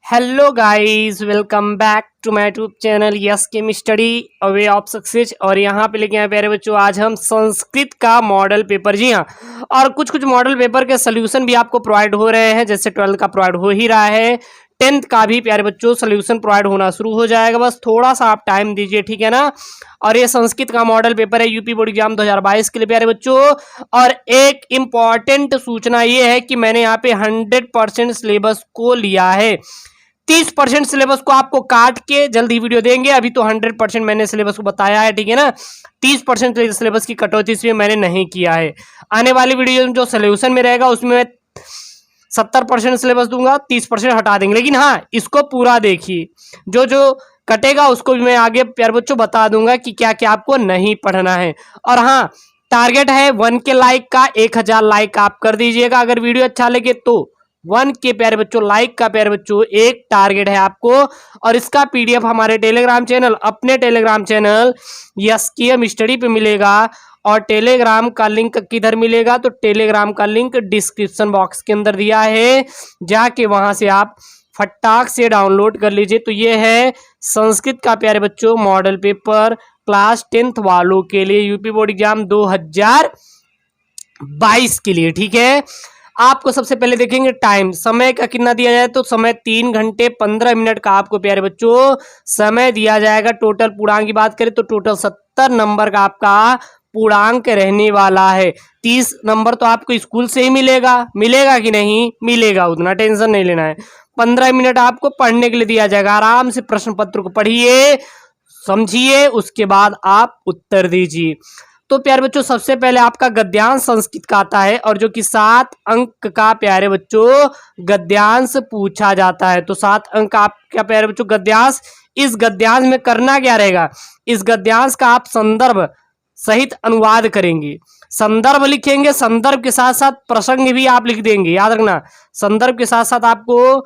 Hello guys, welcome back to my YouTube channel yes chem study a way of success. और यहाँ पे लेके आए प्यारे बच्चों, आज हम संस्कृत का मॉडल पेपर, जी हाँ, और कुछ कुछ मॉडल पेपर के सोल्यूशन भी आपको प्रोवाइड हो रहे हैं। जैसे 12th का प्रोवाइड हो ही रहा है, 10th का भी प्यारे बच्चों सोल्यूशन प्रोवाइड होना शुरू हो जाएगा। बस थोड़ा सा आप टाइम दीजिए, ठीक है ना। और ये संस्कृत का मॉडल पेपर है यूपी बोर्ड एग्जाम 2022 के लिए प्यारे बच्चों। और एक इम्पॉर्टेंट सूचना ये है कि मैंने यहाँ पे 100% सिलेबस को लिया है। 30% सिलेबस को आपको काट के जल्द ही वीडियो देंगे। अभी तो 100% मैंने सिलेबस को बताया है, ठीक है ना। 30% सिलेबस की कटौती इसमें मैंने नहीं किया है। आने वाली वीडियो जो सोल्यूशन में रहेगा उसमें मैं 70% सिलेबस दूंगा, 30% हटा देंगे। लेकिन हाँ, इसको पूरा देखिए, जो जो कटेगा उसको भी मैं आगे प्यारे बच्चों बता दूंगा कि क्या क्या आपको नहीं पढ़ना है। और हाँ, टारगेट है 1K लाइक का, 1000 लाइक आप कर दीजिएगा अगर वीडियो अच्छा लगे तो। 1K प्यारे बच्चों लाइक का प्यारे बच्चों एक टारगेट है आपको। और इसका पीडीएफ हमारे टेलीग्राम चैनल, अपने टेलीग्राम चैनल यस स्टडी पे मिलेगा। और टेलीग्राम का लिंक किधर मिलेगा, तो टेलीग्राम का लिंक डिस्क्रिप्शन बॉक्स के अंदर दिया है, जाके वहां से आप फटाक से डाउनलोड कर लीजिए। तो ये है संस्कृत का प्यारे बच्चों मॉडल पेपर क्लास 10th वालों के लिए, यूपी बोर्ड एग्जाम 2022 के लिए, ठीक है। आपको सबसे पहले देखेंगे टाइम, समय का कितना दिया जाए, तो समय 3 घंटे 15 मिनट का आपको प्यारे बच्चों समय दिया जाएगा। टोटल पूर्णांक की बात करें तो टोटल 70 नंबर का आपका पूर्णांक रहने वाला है। 30 नंबर तो आपको स्कूल से ही मिलेगा, मिलेगा कि नहीं मिलेगा, उतना टेंशन नहीं लेना है। 15 मिनट आपको पढ़ने के लिए दिया जाएगा। आराम से प्रश्न पत्र को पढ़िए, समझिए, उसके बाद आप उत्तर दीजिए। तो प्यारे बच्चों सबसे पहले आपका गद्यांश संस्कृत का आता है, और जो कि 7 अंक का प्यारे बच्चों गद्यांश पूछा जाता है। तो 7 अंक आपका प्यारे बच्चों गद्यांश। इस गद्यांश में करना क्या रहेगा, इस गद्यांश का आप संदर्भ सहित अनुवाद करेंगे। संदर्भ लिखेंगे, संदर्भ के साथ साथ प्रसंग भी आप लिख देंगे। याद रखना, संदर्भ के साथ साथ आपको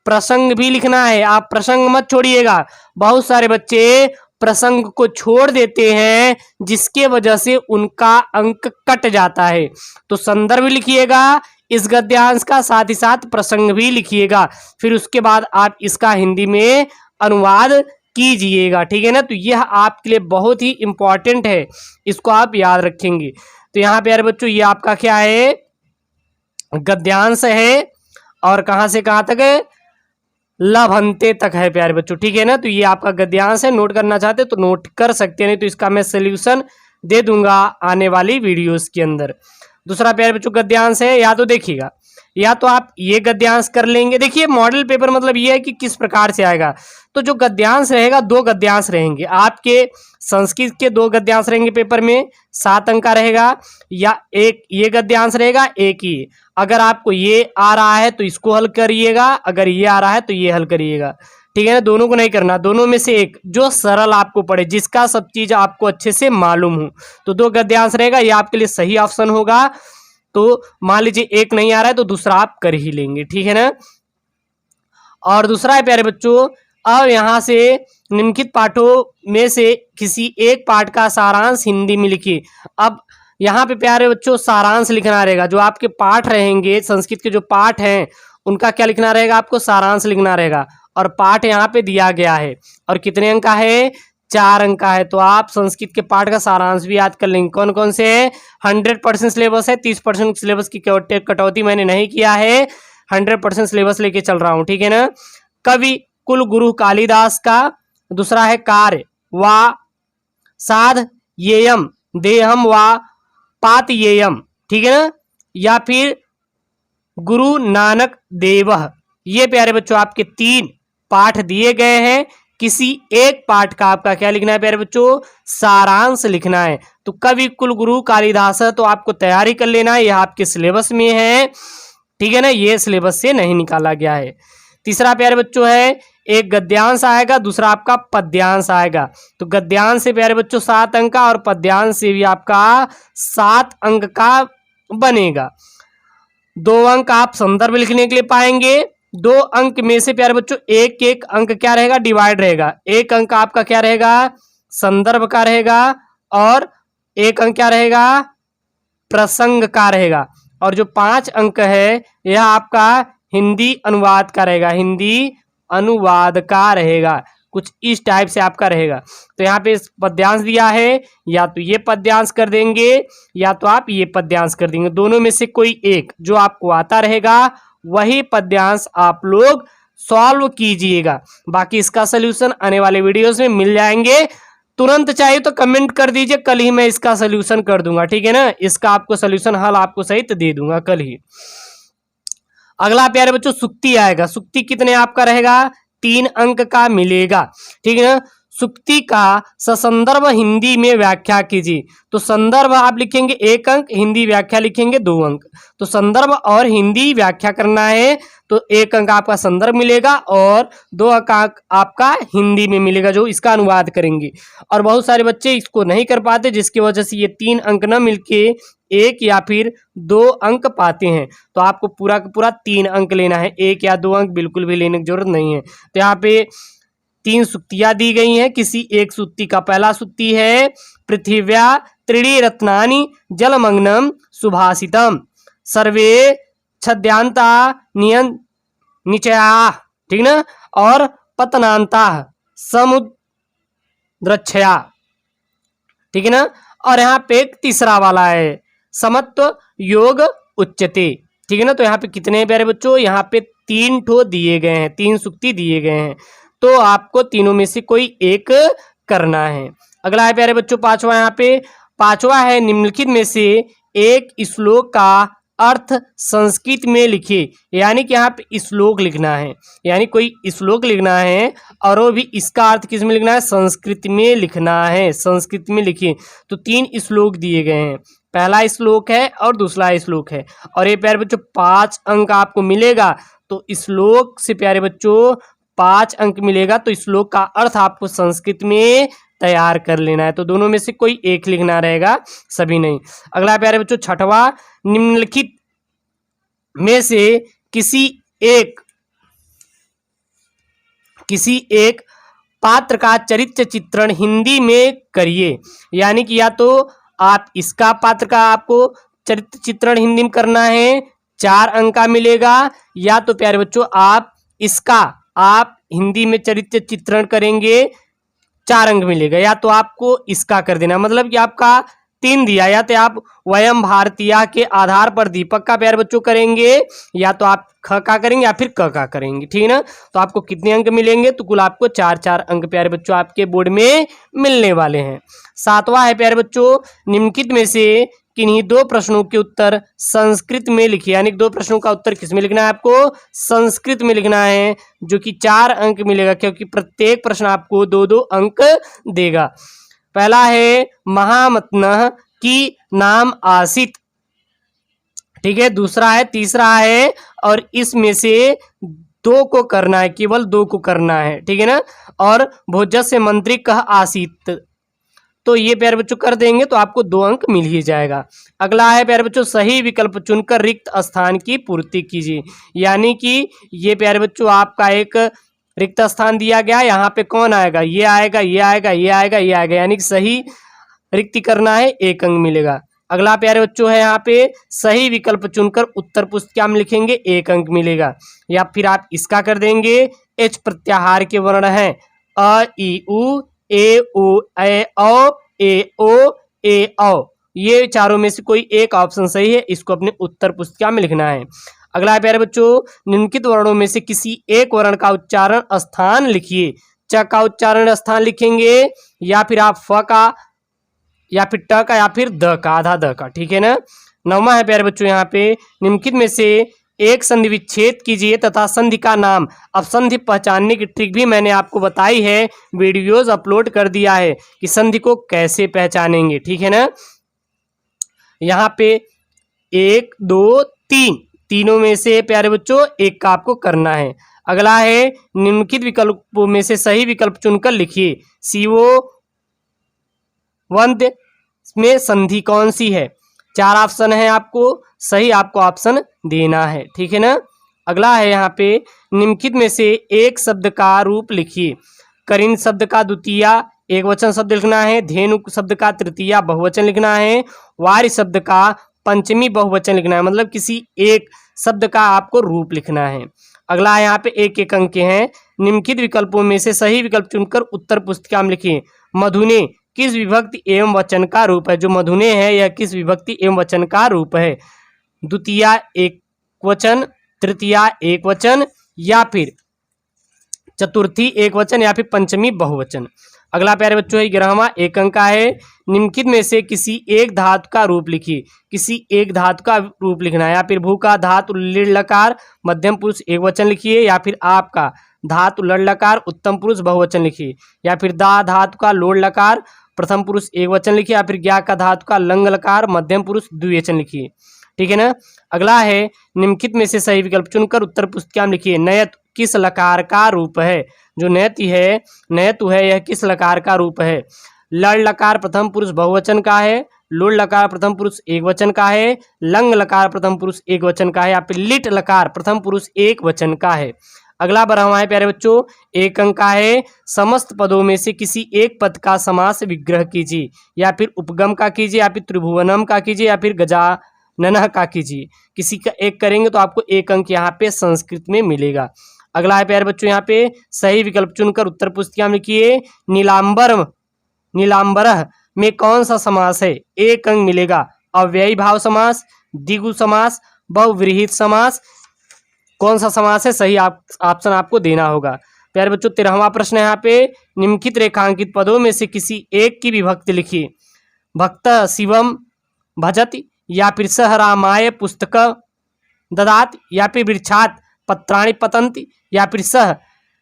प्रसंग भी लिखना है। आप प्रसंग मत छोड़िएगा। बहुत सारे बच्चे प्रसंग को छोड़ देते हैं, जिसके वजह से उनका अंक कट जाता है। तो संदर्भ लिखिएगा इस गद्यांश का, साथ ही साथ प्रसंग भी लिखिएगा। फिर उसके बाद आप इसका हिंदी में अनुवाद कीजिएगा, ठीक है ना। तो यह आपके लिए बहुत ही इंपॉर्टेंट है, इसको आप याद रखेंगे। तो यहाँ पे यार बच्चों ये आपका क्या है, गद्यांश है। और कहां से कहां तक है, लभंते तक है प्यारे बच्चों, ठीक है ना। तो ये आपका गद्यांश है, नोट करना चाहते तो नोट कर सकते हैं, नहीं तो इसका मैं सोल्यूशन दे दूंगा आने वाली वीडियोस के अंदर। दूसरा प्यारे बच्चों गद्यांश है, या तो देखिएगा, या तो आप ये गद्यांश कर लेंगे। देखिए मॉडल पेपर मतलब ये है कि किस प्रकार से आएगा। तो जो गद्यांश रहेगा, 2 गद्यांश रहेंगे आपके, संस्कृत के 2 गद्यांश रहेंगे पेपर में, 7 अंक का रहेगा। या एक ये गद्यांश रहेगा, एक ही। अगर आपको ये आ रहा है तो इसको हल करिएगा, अगर ये आ रहा है तो ये हल करिएगा, ठीक है ना। दोनों को नहीं करना, दोनों में से एक जो सरल आपको पड़े, जिसका सब चीज आपको अच्छे से मालूम हो। तो 2 गद्यांश रहेगा, ये आपके लिए सही ऑप्शन होगा। तो मान लीजिए एक नहीं आ रहा है तो दूसरा आप कर ही लेंगे, ठीक है ना। और दूसरा है प्यारे बच्चों, अब यहां से निम्नलिखित पाठों में से किसी एक पाठ का सारांश हिंदी में लिखिए। अब यहाँ पे प्यारे बच्चों सारांश लिखना रहेगा। जो आपके पाठ रहेंगे, संस्कृत के जो पाठ हैं उनका क्या लिखना रहेगा, आपको सारांश लिखना रहेगा। और पाठ यहाँ पे दिया गया है, और कितने अंक का है, 4 अंक का है। तो आप संस्कृत के पाठ का सारांश भी याद कर लेंगे। कौन कौन से है, 100% सिलेबस है, 30% सिलेबस की कटौती मैंने नहीं किया है, 100% सिलेबस लेके चल रहा हूं, ठीक है ना। कवि कुल गुरु कालिदास का। दूसरा है कार्य वा साध येयम देहम वा पात येयम, ठीक है ना। या फिर गुरु नानक देव। ये प्यारे बच्चों आपके 3 पाठ दिए गए हैं। किसी एक पाठ का आपका क्या लिखना है प्यारे बच्चों, सारांश लिखना है। तो कवि कुल गुरु कालिदास तो आपको तैयारी कर लेना है, यह आपके सिलेबस में है, ठीक है ना। ये सिलेबस से नहीं निकाला गया है। तीसरा प्यारे बच्चों है, एक गद्यांश आएगा, दूसरा आपका पद्यांश आएगा। तो गद्यांश से प्यारे बच्चों 7 अंक का, और पद्यांश से भी आपका 7 अंक का बनेगा। 2 अंक आप संदर्भ लिखने के लिए पाएंगे। 2 अंक में से प्यारे बच्चों एक एक अंक क्या रहेगा, डिवाइड रहेगा। 1 अंक आपका क्या रहेगा, संदर्भ का रहेगा, और 1 अंक क्या रहेगा, प्रसंग का रहेगा। और जो 5 अंक है यह आपका हिंदी अनुवाद का रहेगा, हिंदी अनुवाद का रहेगा, कुछ इस टाइप से आपका रहेगा। तो यहाँ पे पद्यांश दिया है, या तो ये पद्यांश कर देंगे या तो आप ये पद्यांश कर देंगे, दोनों में से कोई एक जो आपको आता रहेगा वही पद्यांश आप लोग सॉल्व कीजिएगा। बाकी इसका सोल्यूशन आने वाले वीडियोस में मिल जाएंगे। तुरंत चाहिए तो कमेंट कर दीजिए, कल ही मैं इसका सोल्यूशन कर दूंगा, ठीक है ना। इसका आपको सोल्यूशन हल आपको सहित दे दूंगा कल ही। अगला प्यारे बच्चों सुक्ति आएगा। सुक्ति कितने आपका रहेगा, 3 अंक का मिलेगा, ठीक है ना। सुक्ति का ससंदर्भ हिंदी में व्याख्या कीजिए। तो संदर्भ आप लिखेंगे 1 अंक, हिंदी व्याख्या लिखेंगे 2 अंक। तो संदर्भ और हिंदी व्याख्या करना है तो 1 अंक आपका संदर्भ मिलेगा और 2 अंक आपका हिंदी में मिलेगा जो इसका अनुवाद करेंगे। और बहुत सारे बच्चे इसको नहीं कर पाते जिसकी वजह से ये 3 अंक न मिलके 1 या फिर 2 अंक पाते हैं। तो आपको पूरा का पूरा 3 अंक लेना है, 1 या 2 अंक बिल्कुल भी लेने की जरूरत नहीं है। तो यहाँ पे 3 सुक्तियां दी गई हैं किसी एक सुक्ति का। पहला सुक्ति है पृथिव्या त्रीणि रत्नानि जलमग्नम सुभाषितम सर्वे छद्यांता निचया, ठीक ना, और पतनांता समुद्रच्छया, ठीक है ना। और यहाँ पे एक तीसरा वाला है समत्व योग उच्यते, ठीक है ना। तो यहाँ पे कितने हैं प्यारे बच्चों, यहाँ पे 3 ठो दिए गए हैं, 3 सुक्ति दिए गए हैं। तो आपको तीनों में से कोई एक करना है। अगला है प्यारे बच्चों पांचवा, यहाँ पे पांचवा है निम्नलिखित में से एक श्लोक का अर्थ संस्कृत में लिखिए। यानी कि यहाँ पे श्लोक लिखना है, यानी कोई श्लोक लिखना है और वो भी इसका अर्थ किस में लिखना है, संस्कृत में लिखना है, संस्कृत में लिखिए। तो 3 श्लोक दिए गए हैं, पहला श्लोक है और दूसरा श्लोक है। और ये प्यारे बच्चों 5 अंक आपको मिलेगा। तो श्लोक से प्यारे बच्चों 5 अंक मिलेगा। तो श्लोक का अर्थ आपको संस्कृत में तैयार कर लेना है। तो दोनों में से कोई एक लिखना रहेगा, सभी नहीं। अगला प्यारे बच्चों छठवां, निम्नलिखित में से किसी एक पात्र का चरित्र चित्रण हिंदी में करिए। यानी कि या तो आप इसका पात्र का आपको चरित्र चित्रण हिंदी में करना है, 4 अंक का मिलेगा, या तो प्यारे बच्चों आप इसका आप हिंदी में चरित्र चित्रण करेंगे 4 अंक मिलेगा, या तो आपको इसका कर देना। मतलब कि आपका 3 दिया, या तो आप वयम भारतीय के आधार पर दीपक का प्यारे बच्चों करेंगे, या तो आप ख का करेंगे या फिर क का करेंगे, ठीक है ना। तो आपको कितने अंक मिलेंगे, तो कुल आपको 4-4 अंक प्यारे बच्चों आपके बोर्ड में मिलने वाले हैं। 7वां है प्यारे बच्चों निम्नलिखित में से किन्हीं 2 प्रश्नों के उत्तर संस्कृत में लिखिए। यानी 2 प्रश्नों का उत्तर किस में लिखना है, आपको संस्कृत में लिखना है, जो कि 4 अंक मिलेगा, क्योंकि प्रत्येक प्रश्न आपको 2-2 अंक देगा। पहला है महामतनः की नाम आसित, ठीक है। दूसरा है, तीसरा है, और इसमें से 2 को करना है, केवल 2 को करना है, ठीक है ना। और भोजस्य मंत्री कह आसित, तो ये प्यारे बच्चों कर देंगे तो आपको 2 अंक मिल ही जाएगा। अगला है प्यारे बच्चों सही विकल्प चुनकर रिक्त स्थान की पूर्ति कीजिए। यानी कि ये प्यारे बच्चों आपका एक रिक्त स्थान दिया गया, यहाँ पे कौन आएगा, ये आएगा, ये आएगा, ये आएगा, ये आएगा, यानी कि सही रिक्ति करना है, 1 अंक मिलेगा। अगला प्यारे बच्चों है यहाँ पे सही विकल्प चुनकर उत्तर पुस्तिका में लिखेंगे, 1 अंक मिलेगा। या फिर आप इसका कर देंगे, एच प्रत्याहार के वर्ण है अ ई उ ए ओ ए ओ ए औ, ये चारों में से कोई एक ऑप्शन सही है, इसको अपने उत्तर पुस्तिका में लिखना है। अगला है प्यारे बच्चों निम्नलिखित वर्णों में से किसी एक वर्ण का उच्चारण स्थान लिखिए। च का उच्चारण स्थान लिखेंगे, या फिर आप फ का, या फिर ट का, या फिर द का, आधा द का, ठीक है ना। 9वां है प्यारे बच्चों यहाँ पे निम्नलिखित में से एक संधि विच्छेद कीजिए तथा संधि का नाम। अब संधि पहचानने की ट्रिक भी मैंने आपको बताई है, वीडियोज अपलोड कर दिया है कि संधि को कैसे पहचानेंगे, ठीक है ना। यहाँ पे 1 2 3 तीनों में से प्यारे बच्चों एक का आपको करना है। अगला है निम्नलिखित विकल्पों में से सही विकल्प चुनकर लिखिए। CO वंद में संधि कौन सी है, 4 ऑप्शन है, आपको सही आपको ऑप्शन देना है, ठीक है ना। अगला है यहाँ पे निम्नलिखित में से एक शब्द का रूप लिखिए। करिन शब्द का द्वितीया एकवचन शब्द लिखना है, धेनु शब्द का तृतीया बहुवचन लिखना है, वार्य शब्द का पंचमी बहुवचन लिखना है। मतलब किसी एक शब्द का आपको रूप लिखना है। अगला है यहाँ पे एक एक अंक के हैं। निम्नलिखित विकल्पों में से सही विकल्प चुनकर उत्तर पुस्तिका में लिखिए। मधुने किस विभक्ति एवं वचन का रूप है? जो मधुने है यह किस विभक्ति एवं वचन का रूप है? द्वितीया एक वचन, तृतीया एक वचन, या फिर चतुर्थी एक वचन, या फिर पंचमी बहुवचन। अगला प्यारे बच्चों है 11वां एक अंक का है। निम्नलिखित में से किसी एक धातु का रूप लिखिए। किसी एक धातु का रूप लिखना है। या फिर भू का धातु लिड़ लकार मध्यम पुरुष एक वचन लिखिए, या फिर आप का धातु लड़ लकार उत्तम पुरुष बहुवचन लिखिए, या फिर दा धातु का लोड़ लकार प्रथम पुरुष एक वचन लिखिए, या फिर ज्ञा का धातु का लंग लकार मध्यम पुरुष द्विवचन लिखिए। ठीक है ना। अगला है निम्नलिखित में से सही विकल्प चुनकर उत्तर पुस्तिका में लिखिए। नयत किस लकार का रूप है? जो नयति है, नयतु है, यह किस लकार का रूप है? लड़ लकार प्रथम पुरुष बहुवचन का है, लुड़ लकार प्रथम पुरुष एक वचन का है, लंग लकार प्रथम पुरुष एक वचन का है, या फिर लिट लकार प्रथम पुरुष एक वचन का है। अगला 12वां है प्यारे बच्चों एक अंक का है। समस्त पदों में से किसी एक पद का समास विग्रह कीजिए। या फिर उपगम का कीजिए, या फिर त्रिभुवनम का कीजिए, या फिर गजानन का कीजिए। किसी का एक करेंगे तो आपको एक अंक यहाँ पे संस्कृत में मिलेगा। अगला है प्यारे बच्चों यहाँ पे सही विकल्प चुनकर उत्तर पुस्तिका में लिखिए। नीलांबरम, नीलांबरह में कौन सा समास है? एक अंक मिलेगा। अव्ययी भाव समास, द्विगु समास, बहुव्रीहित समास, कौन सा समास है? सही ऑप्शन आपको देना होगा। प्यारे बच्चों 13वां प्रश्न है यहाँ पे। निम्नलिखित रेखांकित पदों में से किसी एक की विभक्ति लिखिए। भक्त शिवम भजति, या फिर सह रामाय पुस्तक ददात, या फिर वृक्षात पत्राणि पतंति, या फिर सह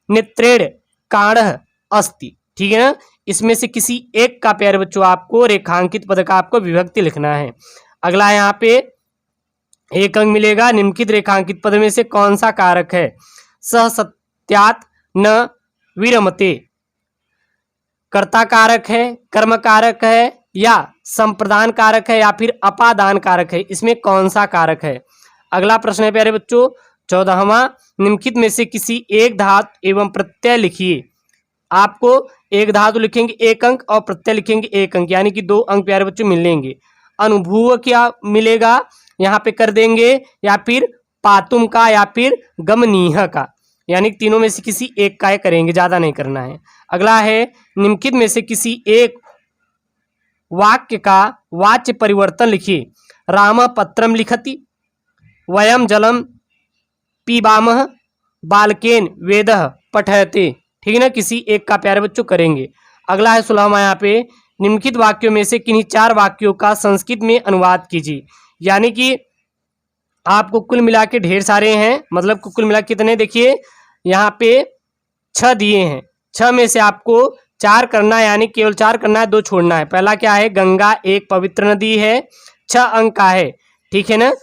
नेत्रेण काणः अस्ति। ठीक है ना। इसमें से किसी एक का प्यारे बच्चों आपको रेखांकित पद का आपको विभक्ति लिखना है। अगला यहाँ पे एक अंक मिलेगा। निम्नलिखित रेखांकित पद में से कौन सा कारक है? सह सत्यात न विरमते कर्ता कारक है, कर्म कारक है, या संप्रदान कारक है, या फिर अपादान कारक है? इसमें कौन सा कारक है? अगला प्रश्न है प्यारे बच्चों 14वां। निम्नलिखित में से किसी एक धातु एवं प्रत्यय लिखिए। आपको एक धातु लिखेंगे एक अंक और प्रत्यय लिखेंगे एक अंक, यानी कि 2 अंक प्यारे बच्चों मिलेंगे। अनुभूव क्या मिलेगा यहाँ पे कर देंगे, या फिर पातुम का, या फिर गमनीह का, यानी तीनों में से किसी एक का करेंगे, ज्यादा नहीं करना है। अगला है निम्नलिखित में से किसी एक वाक्य का वाच्य परिवर्तन लिखिए। राम पत्रम लिखति, वयम जलम पीबामः, बालकेन वेदः पठयते। ठीक है ना। किसी एक का प्यारे बच्चों करेंगे। अगला है 16वां यहाँ पे। निम्नलिखित वाक्यों में से किन्हीं 4 वाक्यों का संस्कृत में अनुवाद कीजिए। यानी कि आपको कुल मिला के ढेर सारे हैं, मतलब कुल मिला कितने देखिए यहाँ पे 6 दिए हैं। 6 में से आपको 4 करना है, यानी केवल 4 करना है, 2 छोड़ना है। पहला क्या है? गंगा एक पवित्र नदी है, 6 अंक का है। ठीक है ना।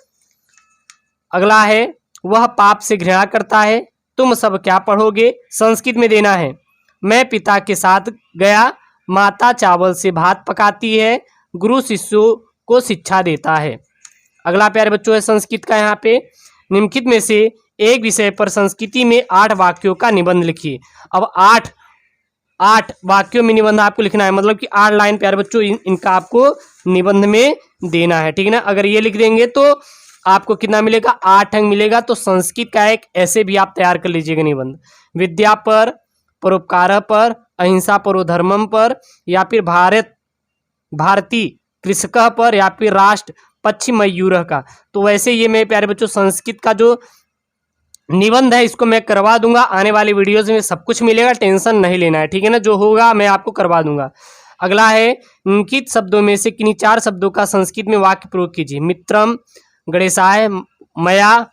अगला है वह पाप से घृणा करता है, तुम सब क्या पढ़ोगे? संस्कृत में देना है। मैं पिता के साथ गया, माता चावल से भात पकाती है, गुरु शिष्यों को शिक्षा देता है। अगला प्यारे बच्चों है संस्कृत का यहाँ पे। निम्नलिखित में से एक विषय पर संस्कृति में 8 वाक्यों का निबंध लिखिए। अब 8 वाक्यों में निबंध आपको लिखना है, मतलब कि 8 लाइन प्यारे बच्चों इनका आपको निबंध में देना है। ठीक है ना। अगर ये लिख देंगे तो आपको कितना मिलेगा? 8 अंक मिलेगा। तो संस्कृत का एक ऐसे भी आप तैयार कर लीजिएगा निबंध। विद्या पर, परोपकार पर, अहिंसा परो धर्मम पर, या फिर भारतीय कृषक पर, या फिर राष्ट्र पश्चिम मयूर का। तो वैसे ये मेरे प्यारे बच्चों संस्कृत का जो निबंध है इसको मैं करवा दूंगा। आने वाले वीडियोज में सब कुछ मिलेगा, टेंशन नहीं लेना है। ठीक है ना। जो होगा मैं आपको करवा दूंगा। अगला है निम्नलिखित शब्दों में से किन्हीं 4 शब्दों का संस्कृत में वाक्य प्रयोग कीजिए। मित्रम, गणेशाय, मया,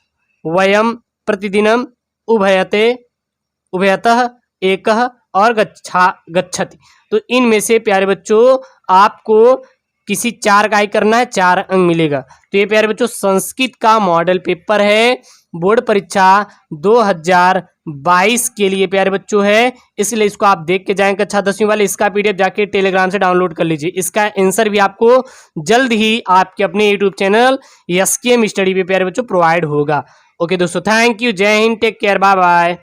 वयम, प्रतिदिनम, उभयतः, एकः और गच्छति। तो इनमें से प्यारे बच्चों आपको किसी 4 का ही करना है, 4 अंक मिलेगा। तो ये प्यारे बच्चों संस्कृत का मॉडल पेपर है, बोर्ड परीक्षा 2022 के लिए प्यारे बच्चों है, इसलिए इसको आप देख के जाएंगे। अच्छा 10वीं वाले इसका PDF जाके टेलीग्राम से डाउनलोड कर लीजिए। इसका आंसर भी आपको जल्द ही आपके अपने यूट्यूब चैनल SKM स्टडी पे प्यारे बच्चों प्रोवाइड होगा। ओके दोस्तों, थैंक यू, जय Hind, take care, bye bye.